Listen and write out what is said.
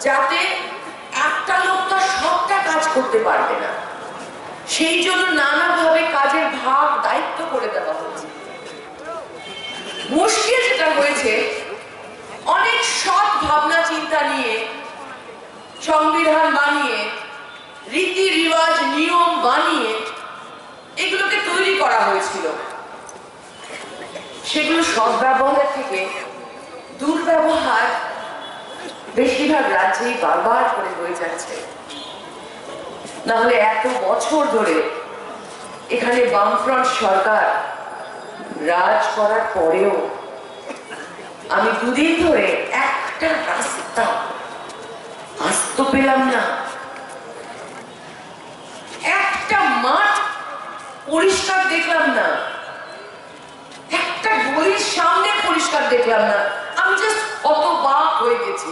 যাতে একটা লোক তো সবটা কাজ করতে পারবে না, সেই জন্য নানাভাবে কাজের ভাগ দায়িত্ব করে দেওয়া হয়েছে। মুশকিল যেটা হয়েছে, অনেক সৎ ভাবনা চিন্তা নিয়ে সংবিধান বানিয়ে, রীতি রিওয়াজ নিয়ম বানিয়ে এগুলোকে তৈরি করা হয়েছিল, সেগুলো সদ্ব্যবহার থেকে দুর্ব্যবহার বেশিরভাগ রাজ্যেই বারবার করে হয়ে যাচ্ছে। নাহলে এত বছর ধরে এখানে বামফ্রন্ট সরকার রাজ করার পরেও আমি দুদিন ধরে একটা রাস্তা আস্ত পেলাম না, একটা মাঠ পরিষ্কার দেখলাম না, একটা গলির সামনে পরিষ্কার দেখলাম না। আমি জাস্ট অতবাক হয়ে গেছি।